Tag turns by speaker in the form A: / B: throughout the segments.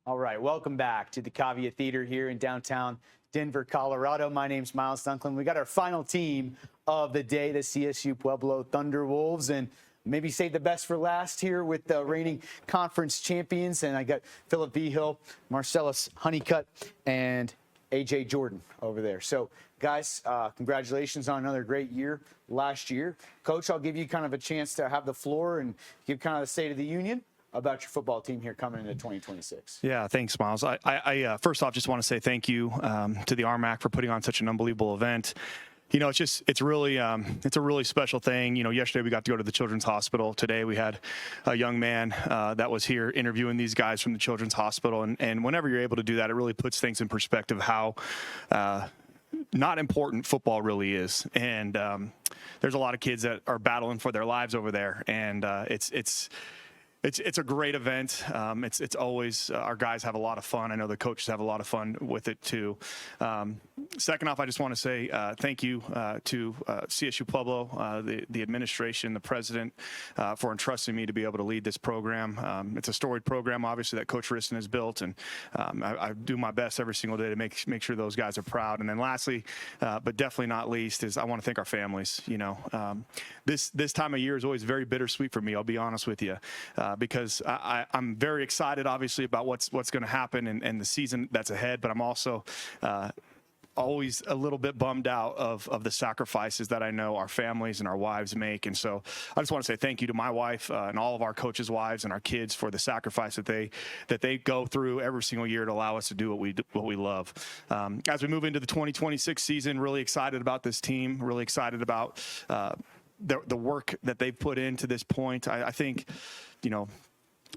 A: All right, welcome back to the Cavia Theater here in downtown Denver, Colorado. My name's Miles Dunklin. We got our final team of the day, the CSU Pueblo Thunderwolves, and maybe save the best for last here with the reigning conference champions. And I got Philip Vigil, Marcellus Honeycutt, and AJ Jordan over there. So, guys, congratulations on another great year last year. Coach, I'll give you kind of a chance to have the floor and give kind of the State of the Union about your football team here coming into 2026.
B: Yeah, thanks, Miles. I first off just want to say thank you to the RMAC for putting on such an unbelievable event. You know, it's a really special thing. You know, yesterday we got to go to the Children's Hospital. Today we had a young man that was here interviewing these guys from the Children's Hospital. And whenever you're able to do that, it really puts things in perspective how not important football really is. And there's a lot of kids that are battling for their lives over there. And it's a great event. It's always our guys have a lot of fun. I know the coaches have a lot of fun with it too. Second off, I just want to say thank you to CSU Pueblo, the administration, the president, for entrusting me to be able to lead this program. It's a storied program, obviously, that Coach Riston has built, and I do my best every single day to make sure those guys are proud. And then lastly, but definitely not least, is I want to thank our families. You know, this time of year is always very bittersweet for me. I'll be honest with you. Because I'm very excited, obviously, about what's going to happen and the season that's ahead. But I'm also always a little bit bummed out of the sacrifices that I know our families and our wives make. And so I just want to say thank you to my wife and all of our coaches' wives and our kids for the sacrifice that they go through every single year to allow us to do what we love. As we move into the 2026 season, really excited about this team. Really excited about the work that they've put into this point. I think, you know,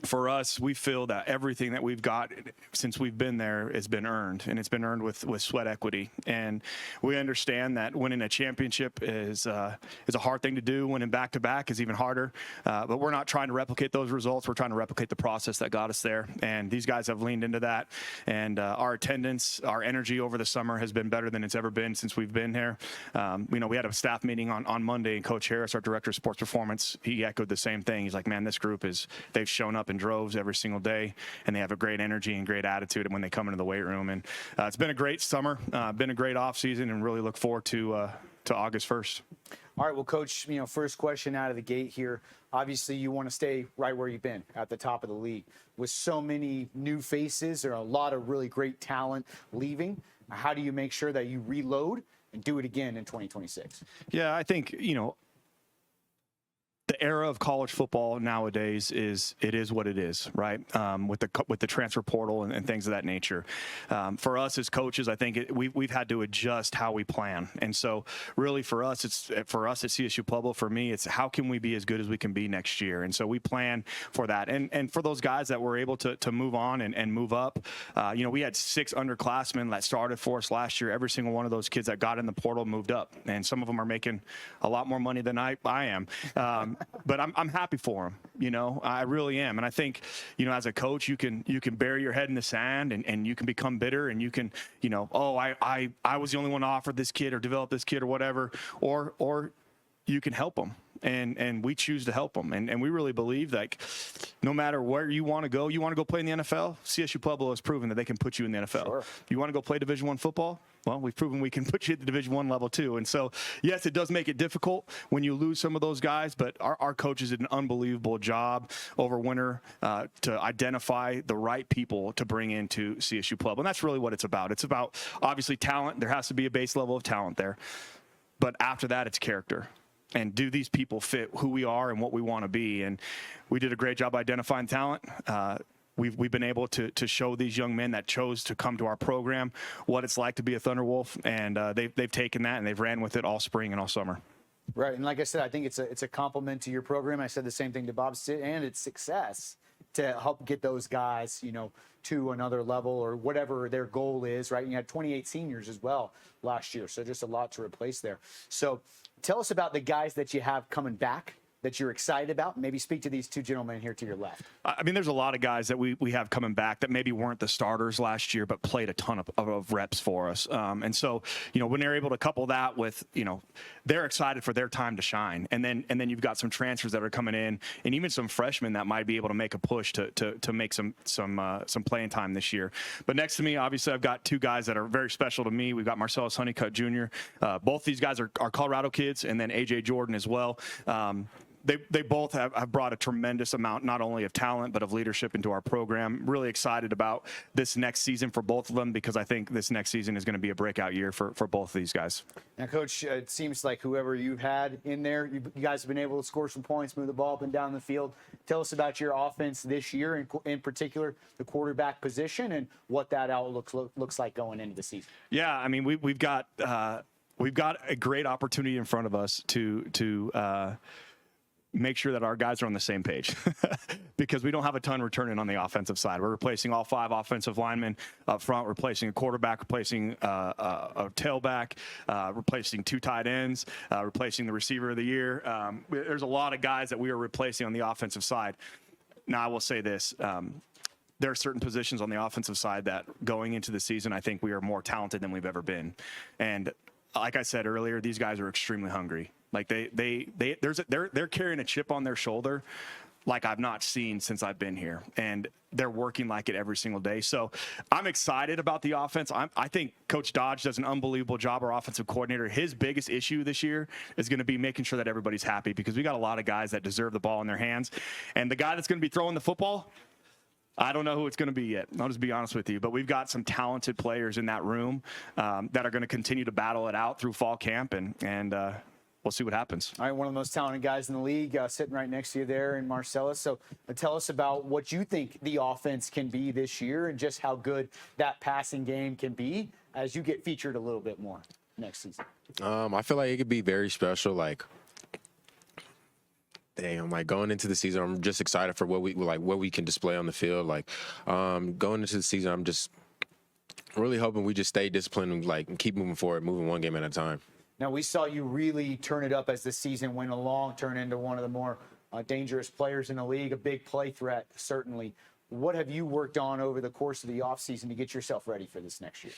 B: for us, we feel that everything that we've got since we've been there has been earned, and it's been earned with sweat equity. And we understand that winning a championship is a hard thing to do. Winning back-to-back is even harder. But we're not trying to replicate those results. We're trying to replicate the process that got us there. And these guys have leaned into that. And our attendance, our energy over the summer has been better than it's ever been since we've been here. You know, we had a staff meeting on Monday, and Coach Harris, our director of sports performance, he echoed the same thing. He's like, man, this group they've shown up in droves every single day, and they have a great energy and great attitude when they come into the weight room. And it's been a great summer, been a great off season, and really look forward to August 1st.
A: All right, well, Coach, you know, first question out of the gate here. Obviously, you want to stay right where you've been, at the top of the league. With so many new faces, there are a lot of really great talent leaving. How do you make sure that you reload and do it again in 2026?
B: Yeah, I think, you know, the era of college football nowadays is what it is, right? With the transfer portal and things of that nature. For us as coaches, I think we've had to adjust how we plan. And so really for us at CSU Pueblo, for me, it's how can we be as good as we can be next year? And so we plan for that. And for those guys that were able to move on and move up, you know, we had 6 underclassmen that started for us last year. Every single one of those kids that got in the portal moved up. And some of them are making a lot more money than I am. But I'm happy for them, you know, I really am. And I think, you know, as a coach, you can bury your head in the sand and you can become bitter, and you can, you know, oh, I was the only one to offer this kid or develop this kid or whatever, or you can help them. And we choose to help them. And we really believe that no matter where you want to go play in the NFL, CSU Pueblo has proven that they can put you in the NFL. Sure. You want to go play Division I football? Well, we've proven we can put you at the Division I level too. And so, yes, it does make it difficult when you lose some of those guys, but our coaches did an unbelievable job over winter to identify the right people to bring into CSU Pueblo. And that's really what it's about. It's about, obviously, talent. There has to be a base level of talent there. But after that, it's character. And do these people fit who we are and what we want to be? And we did a great job identifying talent. We've been able to show these young men that chose to come to our program what it's like to be a Thunderwolf, and they've taken that and they've ran with it all spring and all summer.
A: Right, and like I said, I think it's a compliment to your program. I said the same thing to Bob Stitt, and its success to help get those guys, you know, to another level or whatever their goal is. Right, you had 28 seniors as well last year, so just a lot to replace there. So tell us about the guys that you have coming back that you're excited about. Maybe speak to these two gentlemen here to your left.
B: I mean, there's a lot of guys that we have coming back that maybe weren't the starters last year, but played a ton of reps for us. And so, you know, when they're able to couple that with, you know, they're excited for their time to shine. And then you've got some transfers that are coming in, and even some freshmen that might be able to make a push to make some playing time this year. But next to me, obviously, I've got two guys that are very special to me. We've got Marcellus Honeycutt Jr. Both these guys are Colorado kids, and then AJ Jordan as well. They both have brought a tremendous amount, not only of talent, but of leadership into our program. Really excited about this next season for both of them, because I think this next season is going to be a breakout year for both of these guys. Now,
A: Coach, it seems like whoever you've had in there, you guys have been able to score some points, move the ball up and down the field. Tell us about your offense this year, in particular the quarterback position, and what that outlook looks like going into the season.
B: Yeah, I mean, we've got a great opportunity in front of us to make sure that our guys are on the same page because we don't have a ton returning on the offensive side. We're replacing all 5 offensive linemen up front, replacing a quarterback, replacing a tailback, replacing 2 tight ends, replacing the receiver of the year. There's a lot of guys that we are replacing on the offensive side. Now, I will say this. There are certain positions on the offensive side that going into the season, I think we are more talented than we've ever been. And like I said earlier, these guys are extremely hungry. Like they're carrying a chip on their shoulder like I've not seen since I've been here, and they're working like it every single day. So I'm excited about the offense. I think Coach Dodge does an unbelievable job, our offensive coordinator. His biggest issue this year is going to be making sure that everybody's happy, because we got a lot of guys that deserve the ball in their hands, and the guy that's going to be throwing the football, I don't know who it's going to be yet. I'll just be honest with you. But we've got some talented players in that room that are going to continue to battle it out through fall camp, and we'll see what happens.
A: All right, one of the most talented guys in the league sitting right next to you there in Marcellus. So tell us about what you think the offense can be this year, and just how good that passing game can be as you get featured a little bit more next season.
C: I feel like it could be very special. Like, damn, like going into the season, I'm just excited for what we can display on the field. Like, going into the season, I'm just really hoping we just stay disciplined and keep moving forward, moving one game at a time.
A: Now, we saw you really turn it up as the season went along, turn into one of the more dangerous players in the league, a big play threat, certainly. What have you worked on over the course of the offseason to get yourself ready for this next year?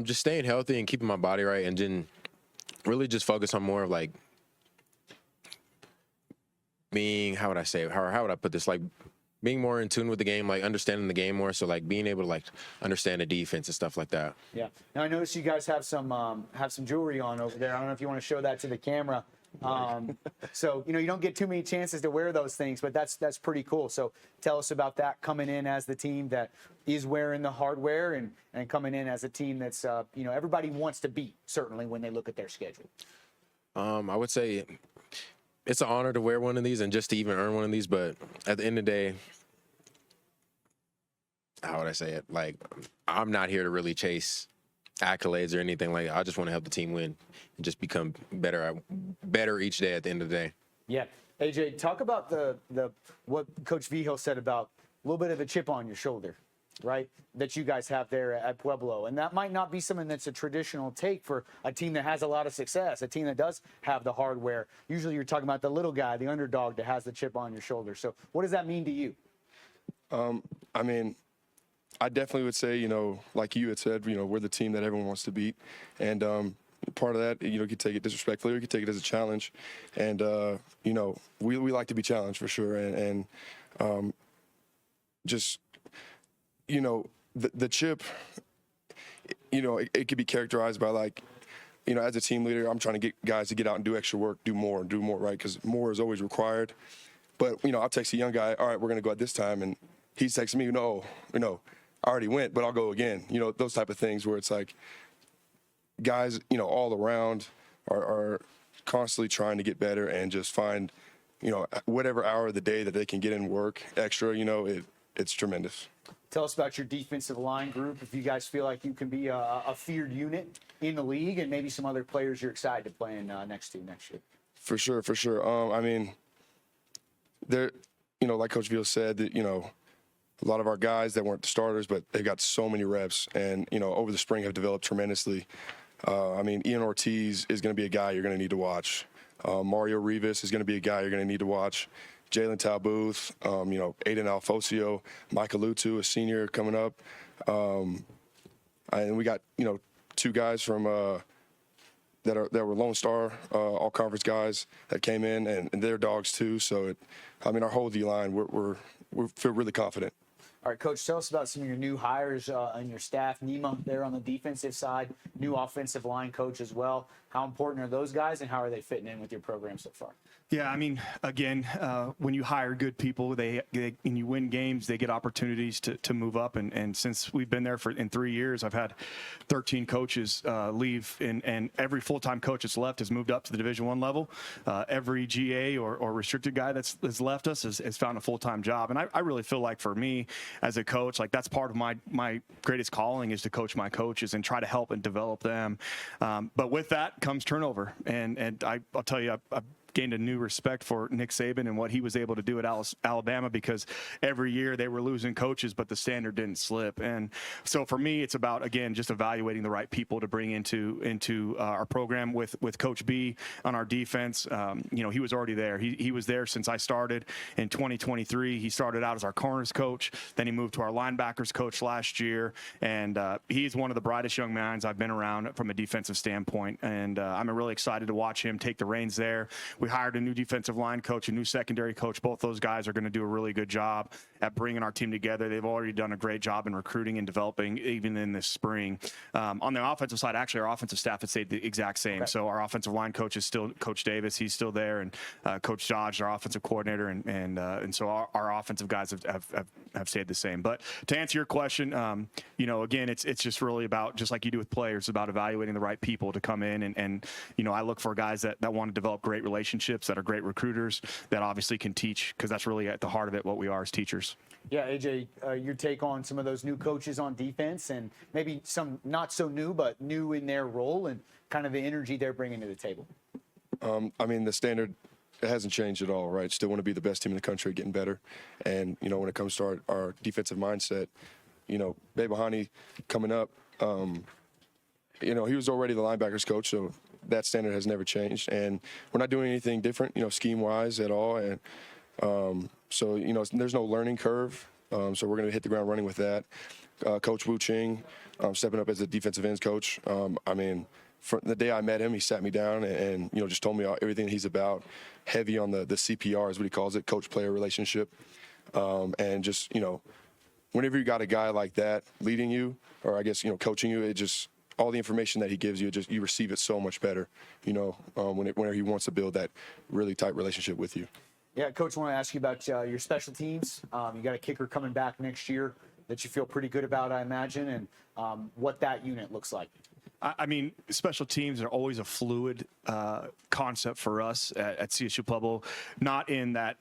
C: Just staying healthy and keeping my body right, and then really just focus on more of like being, how would I say it? How would I put this? Like being more in tune with the game, like understanding the game more. So like being able to like understand the defense and stuff like that.
A: Yeah. Now I noticed you guys have some jewelry on over there. I don't know if you want to show that to the camera. So you don't get too many chances to wear those things, but that's pretty cool. So tell us about that, coming in as the team that is wearing the hardware, and coming in as a team that's everybody wants to beat, certainly when they look at their schedule.
C: I would say it's an honor to wear one of these and just to even earn one of these. But at the end of the day, how would I say it? Like, I'm not here to really chase accolades or anything. Like, I just want to help the team win and just become better each day at the end of the day.
A: Yeah. AJ, talk about the what Coach Vigil said about a little bit of a chip on your shoulder, right, that you guys have there at Pueblo. And that might not be something that's a traditional take for a team that has a lot of success, a team that does have the hardware. Usually you're talking about the little guy, the underdog that has the chip on your shoulder. So what does that mean to you?
D: I mean, I definitely would say, like you had said, we're the team that everyone wants to beat. And part of that, you could take it disrespectfully, or you could take it as a challenge. And, we like to be challenged for sure. And just, the chip, it could be characterized by like, as a team leader, I'm trying to get guys to get out and do extra work, do more, right? Because more is always required. But, I'll text a young guy, all right, we're going to go at this time. And he's texting me, no, I already went, but I'll go again. Those type of things where it's like guys, all around are constantly trying to get better and just find, whatever hour of the day that they can get in work extra, it's tremendous.
A: Tell us about your defensive line group, if you guys feel like you can be a feared unit in the league, and maybe some other players you're excited to play in next year.
D: For sure. I mean, there, like Coach Vigil said, that, a lot of our guys that weren't the starters, but they've got so many reps, and, over the spring have developed tremendously. I mean, Ian Ortiz is going to be a guy you're going to need to watch. Mario Rivas is going to be a guy you're going to need to watch. Jalen Talbooth, Aiden Alfosio, Michael Lutu, a senior coming up. And we got, 2 guys from the that were Lone Star, all conference guys that came in, and they're dogs too. So, our whole D line, we feel really confident.
A: All right, Coach, tell us about some of your new hires on your staff. Nima there on the defensive side, new offensive line coach as well. How important are those guys, and how are they fitting in with your program so far?
B: Yeah, again, when you hire good people, and you win games, they get opportunities to move up. And since we've been there in 3 years, I've had 13 coaches leave, and every full-time coach that's left has moved up to the Division I level. Every GA or restricted guy that's left us has found a full-time job. And I really feel like for me as a coach, like that's part of my greatest calling is to coach my coaches and try to help and develop them. But with that comes turnover. And I'll tell you, I've gained a new respect for Nick Saban and what he was able to do at Alabama, because every year they were losing coaches, but the standard didn't slip. And so for me, it's about, again, just evaluating the right people to bring into our program with Coach B on our defense. He was already there. He was there since I started in 2023. He started out as our corners coach. Then he moved to our linebackers coach last year. And he's one of the brightest young minds I've been around from a defensive standpoint. And I'm really excited to watch him take the reins there. We hired a new defensive line coach, a new secondary coach. Both those guys are going to do a really good job at bringing our team together. They've already done a great job in recruiting and developing, even in this spring. On the offensive side, actually, our offensive staff has stayed the exact same. Okay. So our offensive line coach is still Coach Davis. He's still there, and Coach Dodge, our offensive coordinator, and so our offensive guys have stayed the same. But to answer your question, again, it's just really about, just like you do with players, it's about evaluating the right people to come in, and I look for guys that want to develop great relationships, that are great recruiters, that obviously can teach, because that's really at the heart of it, what we are as teachers.
A: Yeah, AJ, your take on some of those new coaches on defense, and maybe some not so new, but new in their role, and kind of the energy they're bringing to the table.
D: The standard, it hasn't changed at all, right? Still want to be the best team in the country, getting better. And, when it comes to our defensive mindset, Babe Honey coming up, he was already the linebackers coach, so that standard has never changed. And we're not doing anything different, scheme-wise at all. And so, there's no learning curve. So we're going to hit the ground running with that. Coach Wu Ching stepping up as the defensive ends coach. From the day I met him, he sat me down and just told me everything he's about. Heavy on the CPR is what he calls it, coach-player relationship. And just, whenever you got a guy like that leading you, or I guess, coaching you, it just – all the information that he gives you, you receive it so much better, whenever he wants to build that really tight relationship with you.
A: Yeah, Coach, I want to ask you about your special teams. You got a kicker coming back next year that you feel pretty good about, I imagine, and what that unit looks like.
B: Special teams are always a fluid concept for us at CSU Pueblo, not in that.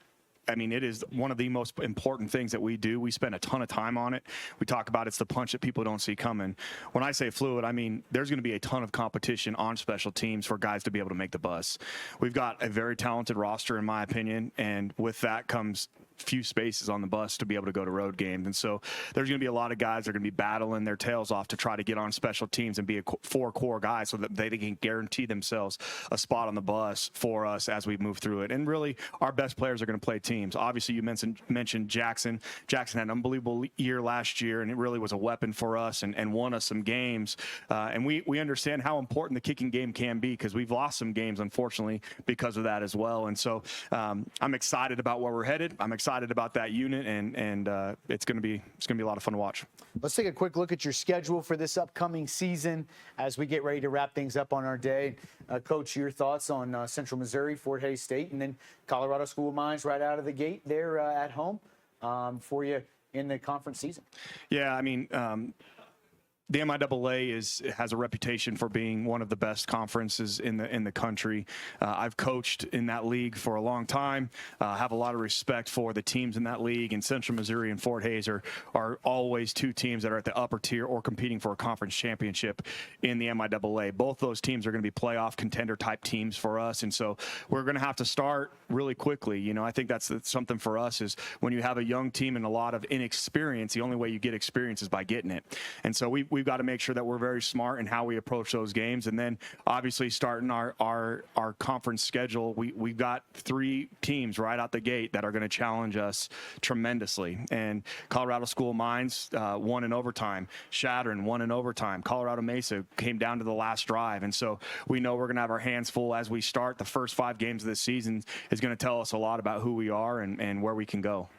B: It is one of the most important things that we do. We spend a ton of time on it. We talk about it's the punch that people don't see coming. When I say fluid, there's going to be a ton of competition on special teams for guys to be able to make the bus. We've got a very talented roster, in my opinion, and with that comes few spaces on the bus to be able to go to road games. And so there's going to be a lot of guys that are going to be battling their tails off to try to get on special teams and be four core guys so that they can guarantee themselves a spot on the bus for us as we move through it. And really, our best players are going to play teams. Obviously, you mentioned Jackson. Jackson had an unbelievable year last year, and it really was a weapon for us and won us some games. And we understand how important the kicking game can be, because we've lost some games, unfortunately, because of that as well. And so I'm excited about where we're headed. I'm excited about that unit, and it's going to be a lot of fun to watch.
A: Let's take a quick look at your schedule for this upcoming season as we get ready to wrap things up on our day. Coach, your thoughts on Central Missouri, Fort Hays State, and then Colorado School of Mines right out of the gate there at home for you in the conference season.
B: Yeah, the MIAA has a reputation for being one of the best conferences in the country. I've coached in that league for a long time. Have a lot of respect for the teams in that league. And Central Missouri and Fort Hays are always two teams that are at the upper tier or competing for a conference championship in the MIAA. Both those teams are going to be playoff contender type teams for us, and so we're going to have to start really quickly. I think that's something for us is when you have a young team and a lot of inexperience, the only way you get experience is by getting it. And so we we've got to make sure that we're very smart in how we approach those games. And then obviously starting our conference schedule, we've got 3 teams right out the gate that are going to challenge us tremendously. And Colorado School of Mines won in overtime. Shadron won in overtime. Colorado Mesa came down to the last drive. And so we know we're going to have our hands full as we start. The first 5 games of this season is going to tell us a lot about who we are and where we can go.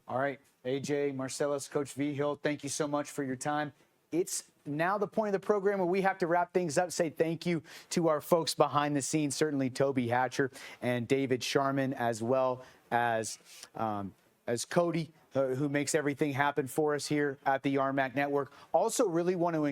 A: All right, AJ, Marcellus, Coach Vigil, thank you so much for your time. It's now the point of the program where we have to wrap things up, say thank you to our folks behind the scenes, certainly Toby Hatcher and David Sharman, as well as Cody, who makes everything happen for us here at the RMAC Network. Also really want to